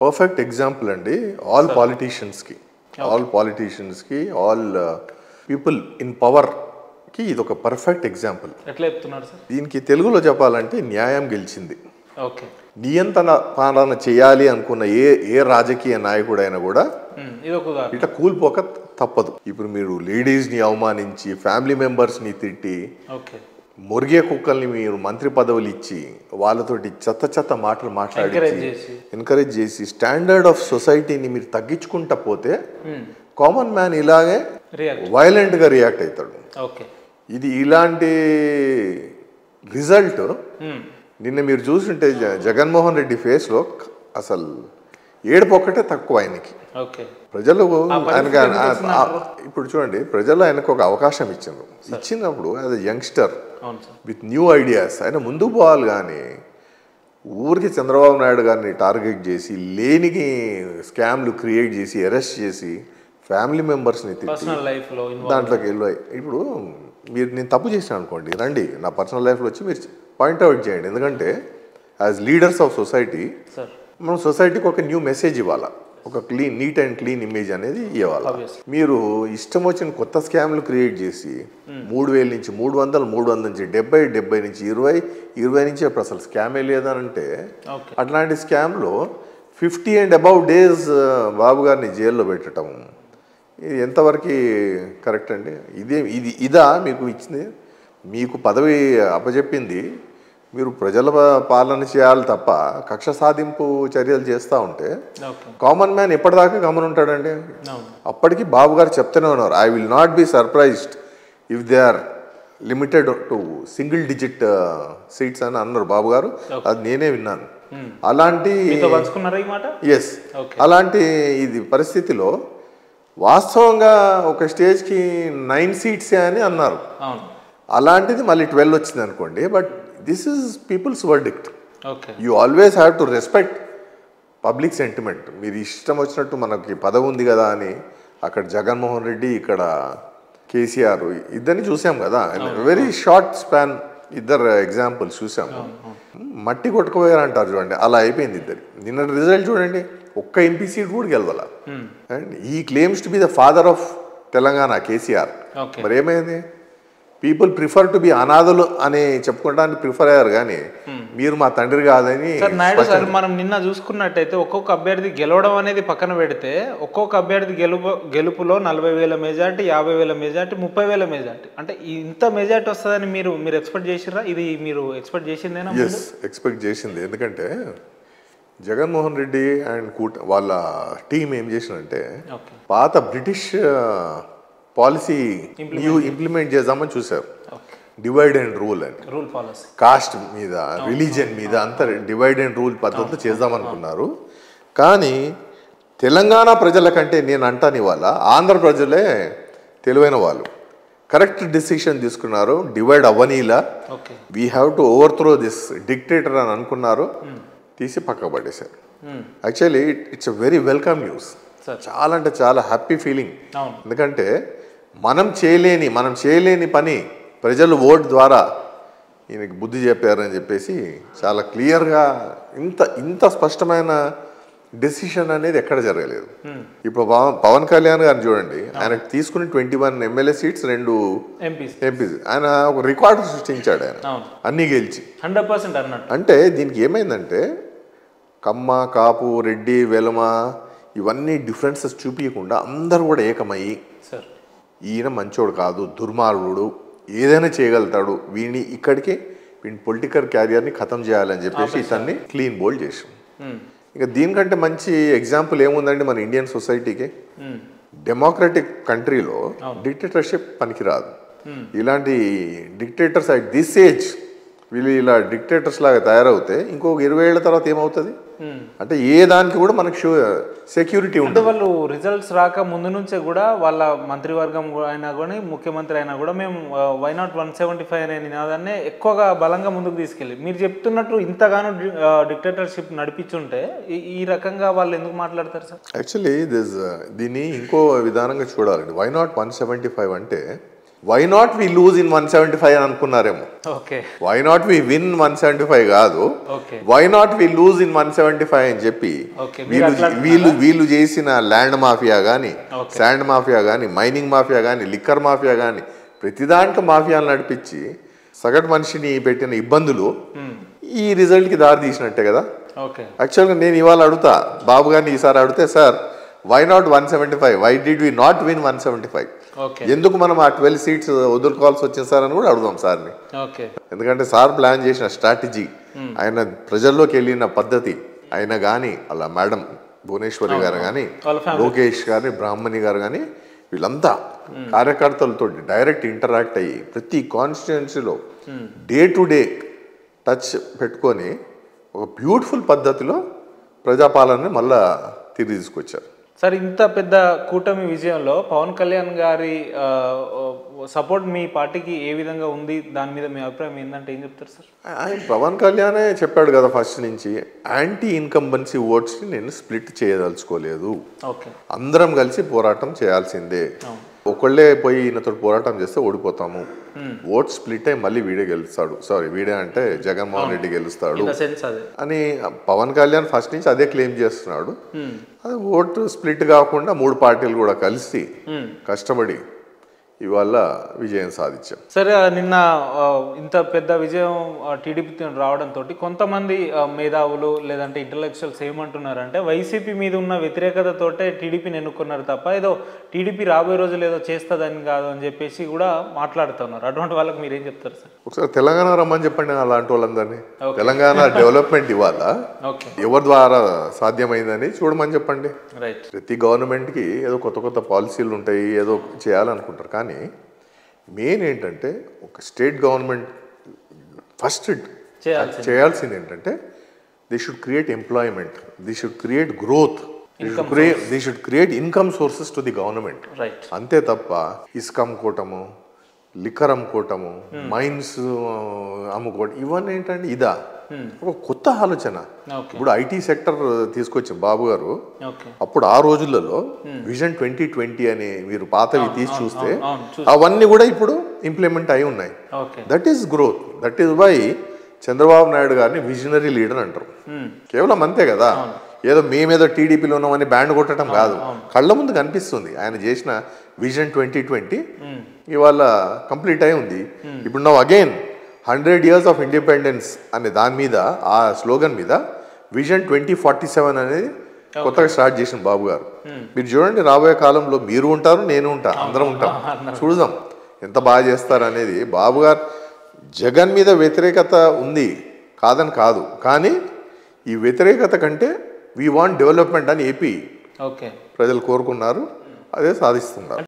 Perfect example అండి. All పాలిటీషియన్స్కి all people in పవర్కి ఇది ఒక పర్ఫెక్ట్ ఎగ్జాంపుల్. ఎట్లా చెప్తున్నారు సార్? దీనికి తెలుగులో చెప్పాలంటే న్యాయం గెలిచింది. ఓకే. నియంత్రణ పాలన చేయాలి అనుకున్న ఏ రాజకీయ నాయకుడైనా కూడా ఇట్లా కూలిపోక తప్పదు. ఇప్పుడు మీరు లేడీస్ని అవమానించి ఫ్యామిలీ మెంబర్స్ని తిట్టి మురిగే కుక్కల్ని మీరు మంత్రి పదవులు ఇచ్చి వాళ్ళతోటి చెత్త మాటలు మాట్లాడి ఎంకరేజ్ చేసి స్టాండర్డ్ ఆఫ్ సొసైటీని మీరు తగ్గించుకుంటా పోతే కామన్ మ్యాన్ ఇలాగే వైలెంట్గా రియాక్ట్ అవుతాడు. ఇది ఇలాంటి రిజల్ట్ నిన్న మీరు చూస్తుంటే జగన్మోహన్ రెడ్డి ఫేస్లో అసలు ఏడుపు ఒక్కటే తక్కువ ఆయనకి. ప్రజలు ఆయనకి ఇప్పుడు చూడండి, ప్రజలు ఆయనకు ఒక అవకాశం ఇచ్చినప్పుడు as a youngster with new ideas ఆయన ముందుకు పోవాలి. కానీ ఊరికి చంద్రబాబు నాయుడు గారిని టార్గెట్ చేసి లేనికి స్కామ్లు క్రియేట్ చేసి అరెస్ట్ చేసి ఫ్యామిలీ మెంబర్స్ని తిట్టి దాంట్లోకి వెళ్ళాయి. ఇప్పుడు నేను తప్పు చేసాను అనుకోండి, రండి నా పర్సనల్ లైఫ్లో వచ్చి మీరు పాయింట్అవుట్ చేయండి. ఎందుకంటే యాజ్ లీడర్స్ ఆఫ్ సొసైటీ మనం సొసైటీకి ఒక న్యూ మెసేజ్ ఇవ్వాలి, ఒక నీట్ అండ్ క్లీన్ ఇమేజ్ అనేది ఇవ్వాలి. మీరు ఇష్టం వచ్చిన కొత్త స్కామ్లు క్రియేట్ చేసి 3,000 నుంచి 300, 300 నుంచి 70 నుంచి 20 నుంచి అసలు స్కామే లేదనంటే అట్లాంటి స్కామ్లో 50 and above డేస్ బాబు గారిని జైల్లో పెట్టడం ఇది ఎంతవరకు కరెక్ట్ అండి? ఇదా మీకు ఇచ్చింది? మీకు పదవి అప్పచెప్పింది మీరు ప్రజల పాలన చేయాలి తప్ప కక్ష సాధింపు చర్యలు చేస్తూ ఉంటే కామన్ మ్యాన్ ఎప్పటిదాకా గమనుంటాడండి? అప్పటికి బాబు గారు చెప్తూనే ఉన్నారు, I will not be surprised if they are limited to single digit seats అని అన్నారు బాబు గారు. అది నేనే విన్నాను. అలాంటి అలాంటి ఇది పరిస్థితిలో వాస్తవంగా ఒక స్టేజ్కి 9 సీట్సే అని అన్నారు. అలాంటిది మళ్ళీ 12 వచ్చింది అనుకోండి. But this is people's verdict. You always have to respect public sentiment. మీరు ఇష్టం వచ్చినట్టు మనకి పదవి ఉంది కదా అని అక్కడ జగన్మోహన్ రెడ్డి ఇక్కడ కేసీఆర్ ఇద్దరిని చూసాం కదా, వెరీ షార్ట్ స్పాన్ ఇద్దరు ఎగ్జాంపుల్స్ చూసాము. మట్టి కొట్టుకుపోయారు అంటారు చూడండి, అలా అయిపోయింది ఇద్దరు. నిన్న రిజల్ట్ చూడండి, ఒక్క ఎంపీ సీట్ కూడా గెలవాల. అండ్ ఈ claims to be the father of Telangana KCR. మరి ఏమైంది? పీపుల్ ప్రిఫర్ టు బి అనాథులు అని చెప్పుకోవడానికి ప్రిఫర్ అయ్యారు, కానీ మీరు మా తండ్రి కాదని. నాయుడు సార్, మనం నిన్న చూసుకున్నట్టయితే ఒక్కొక్క అభ్యర్థి గెలవడం అనేది పక్కన పెడితే ఒక్కొక్క అభ్యర్థి గెలుపులో 40,000 మెజార్టీ, 50,000 మెజార్టీ, 30,000 మెజార్టీ. అంటే ఇంత మెజార్టీ వస్తుందని మీరు ఎక్స్పెక్ట్ చేసిర్రా? ఇది మీరు ఎక్స్పెక్ట్ చేసిందేనా? ఎక్స్పెక్ట్ చేసింది. ఎందుకంటే జగన్మోహన్ రెడ్డి అండ్ వాళ్ళ టీం ఏం చేసినంటే పాత బ్రిటిష్ పాలసీ ఇంప్లిమెంట్ చేద్దామని చూశారు. డివైడ్ అండ్ రూల్ అని, కాస్ట్ మీద, రిలీజియన్ మీద అంతా డివైడ్ అండ్ రూల్ పద్ధతిలో చేద్దామనుకున్నారు. కానీ తెలంగాణ ప్రజల కంటే నేను అంటాను ఇవాళ ఆంధ్ర ప్రజలే తెలివైన వాళ్ళు, కరెక్ట్ డిసిషన్ తీసుకున్నారు. డివైడ్ అవ్వనీలా, we have to overthrow this dictator అని అనుకున్నారు, తీసి పక్క పడేశారు. Actually it's a very welcome news. చాలా అంటే చాలా హ్యాపీ ఫీలింగ్. ఎందుకంటే మనం చేయలేని పని ప్రజలు ఓట్ ద్వారా ఈయనకి బుద్ధి చెప్పారని చెప్పేసి చాలా క్లియర్గా ఇంత స్పష్టమైన డెసిషన్ అనేది ఎక్కడ జరగలేదు. ఇప్పుడు పవన్ కళ్యాణ్ గారిని చూడండి, ఆయనకు తీసుకుని 21 ఎమ్మెల్యే సీట్స్, 2 ఎంపీస్. ఆయన ఒక రికార్డు సృష్టించాడు. ఆయన అన్నీ గెలిచి 100% అన్నట్టు. అంటే దీనికి ఏమైందంటే కమ్మ, కాపు, రెడ్డి, వెలమ ఇవన్నీ డిఫరెన్సెస్ చూపించకుండా అందరూ కూడా ఏకమయ్యి ఈయన మంచోడు కాదు, దుర్మార్గుడు, ఏదైనా చేయగలుగుతాడు, వీడిని పొలిటికల్ క్యారియర్ని ఖతం చేయాలని చెప్పేసి ఇతన్ని క్లీన్ బోల్డ్ చేసాం. ఇంకా దీనికంటే మంచి ఎగ్జాంపుల్ ఏముందండి మన ఇండియన్ సొసైటీకి? డెమోక్రటిక్ కంట్రీలో డిక్టేటర్షిప్ పనికిరాదు. ఇలాంటి డిక్టేటర్స్ అట్ దిస్ ఏజ్ వీళ్ళు ఇలా డిక్టేటర్స్ లాగా తయారవుతే ఇంకో 20 ఏళ్ల తర్వాత ఏమవుతుంది? అంటే ఏ దానికి కూడా మనకు సెక్యూరిటీ ఉంటుంది. వాళ్ళు రిజల్ట్స్ రాక ముందు నుంచే కూడా వాళ్ళ మంత్రివర్గం అయినా కానీ ముఖ్యమంత్రి అయినా కూడా మేము వై నాట్ 175 అనే నినాదాన్ని ఎక్కువగా బలంగా ముందుకు తీసుకెళ్ళి మీరు చెప్తున్నట్టు ఇంతగానో డిక్టేటర్షిప్ నడిపించుంటే ఈ రకంగా వాళ్ళు ఎందుకు మాట్లాడతారు సార్? యాక్చువల్లీ దీన్ని ఇంకో విధానంగా చూడాలండి. వై నాట్ 175 అంటే why not we lose in 175 అని అనుకున్నారేమో. Okay, why not we win 175 కాదు, okay, why not we lose in 175 అని చెప్పి వీళ్ళు చేసిన ల్యాండ్ మాఫియా కానీ, శాండ్ మాఫియా కానీ, మైనింగ్ మాఫియా కానీ, లిక్కర్ మాఫియా కానీ, ప్రతిదానికి మాఫియాలు నడిపించి సగటు మనిషిని పెట్టిన ఇబ్బందులు ఈ రిజల్ట్కి దారి తీసినట్టే కదా. యాక్చువల్గా నేను ఇవాళ అడుగుతా బాబు గారిని, ఈసారి అడిగితే sir why not 175, why did we not win 175, ఎందుకు మనం ఆ 12 సీట్స్ వదులుకోవాల్సి వచ్చింది సార్ అని కూడా అడుగుదాం సార్ని. ఎందుకంటే సార్ ప్లాన్ చేసిన స్ట్రాటజీ, ఆయన ప్రజల్లోకి వెళ్ళిన పద్ధతి, ఆయన కానీ అలా మేడం భువనేశ్వరి గారు కానీ, లోకేష్ గారి, బ్రాహ్మణి గారు కానీ, వీళ్ళంతా కార్యకర్తలతో డైరెక్ట్ ఇంటరాక్ట్ అయ్యి ప్రతి కాన్స్టిట్యుయెన్సీలో డే టు డే టచ్ పెట్టుకొని ఒక బ్యూటిఫుల్ పద్ధతిలో ప్రజాపాలనని మళ్ళా తిరిగి తీసుకొచ్చారు. సార్, ఇంత పెద్ద కూటమి విజయంలో పవన్ కళ్యాణ్ గారి సపోర్ట్ మీ పార్టీకి ఏ విధంగా ఉంది, దాని మీద మీ అభిప్రాయం ఏంటంటే ఏం చెప్తారు సార్? ఆయన పవన్ కళ్యాణే చెప్పాడు కదా ఫస్ట్ నుంచి, యాంటీ ఇన్కంబెన్సీ ఓట్స్ని నేను స్ప్లిట్ చేయదలుచుకోలేదు, అందరం కలిసి పోరాటం చేయాల్సిందే, ఒకళ్ళే పోయి ఈయనతో పోరాటం చేస్తే ఓడిపోతాము, ఓట్ స్ప్లిట్ అయి మళ్ళీ వీడే గెలుస్తాడు, సారీ వీడే అంటే జగన్మోహన్ రెడ్డి గెలుస్తాడు అని పవన్ కళ్యాణ్ ఫస్ట్ నుంచి అదే క్లెయిమ్ చేస్తున్నాడు. అది ఓటు స్ప్లిట్ కాకుండా 3 పార్టీలు కూడా కలిసి కష్టపడి ఇవాళ విజయం సాధించాం. సరే, నిన్న ఇంత పెద్ద విజయం టీడీపీ రావడంతో కొంతమంది మేధావులు లేదంటే ఇంటలెక్చువల్స్ ఏమంటున్నారంటే వైసీపీ మీద ఉన్న వ్యతిరేకతతోటే టీడీపీని ఎన్నుకున్నారు తప్ప ఏదో టీడీపీ రాబోయే రోజులు ఏదో చేస్తుందని కాదు అని చెప్పేసి కూడా మాట్లాడుతున్నారు. అటువంటి వాళ్ళకి మీరేం చెప్తారు సార్? ఒకసారి తెలంగాణ రమ్మని చెప్పండి అలాంటి వాళ్ళందరినీ. తెలంగాణ డెవలప్మెంట్ ఇవాళ ఎవరి ద్వారా సాధ్యమైందని చూడమని చెప్పండి. ప్రతి గవర్నమెంట్కి ఏదో కొత్త కొత్త పాలసీలు ఉంటాయి, ఏదో చేయాలనుకుంటారు. కానీ మెయిన్ ఏంటంటే ఒక స్టేట్ గవర్నమెంట్ ఫస్ట్ చేయాల్సింది ఏంటంటే they should create employment, they should create growth, they should create income sources to the government. అంతే తప్ప ఇసుక అమ్ముకోవటము, లిక్కర్ అమ్ముకోవటము, మైన్స్ అమ్ముకోవటం ఇవన్నీ ఏంటంటే ఇదా ఒక కొత్త ఆలోచన. ఇప్పుడు ఐటీ సెక్టర్ తీసుకొచ్చి బాబు గారు అప్పుడు ఆ రోజులలో విజన్ 2020 అని మీరు పాతవి తీసి చూస్తే అవన్నీ కూడా ఇప్పుడు ఇంప్లిమెంట్ అయి ఉన్నాయి. That is growth. That is why Chandrababu Naidu గారిని విజనరీ లీడర్ అంటారు. కేవలం అంతే కదా, ఏదో మేమేదో టీడీపీలో ఉన్నామని బ్యాండ్ కొట్టడం కాదు, కళ్ళ ముందు కనిపిస్తుంది ఆయన చేసిన విజన్ 2020 ఇవాళ కంప్లీట్ అయి ఉంది. ఇప్పుడు now again 100 years of independence అనే దాని మీద, ఆ స్లోగన్ మీద విజన్ 2047 అనేది కొత్తగా స్టార్ట్ చేసిన బాబు గారు. మీరు చూడండి, రాబోయే కాలంలో మీరు ఉంటారు, నేను ఉంటా, అందరం ఉంటాం, చూద్దాం ఎంత బాగా చేస్తారు అనేది. బాబు గారు జగన్ మీద వ్యతిరేకత ఉంది కాదని కాదు, కానీ ఈ వ్యతిరేకత కంటే వీ వాంట్ డెవలప్మెంట్ అని ఏపీ ప్రజలు కోరుకున్నారు, అదే సాధిస్తున్నారు.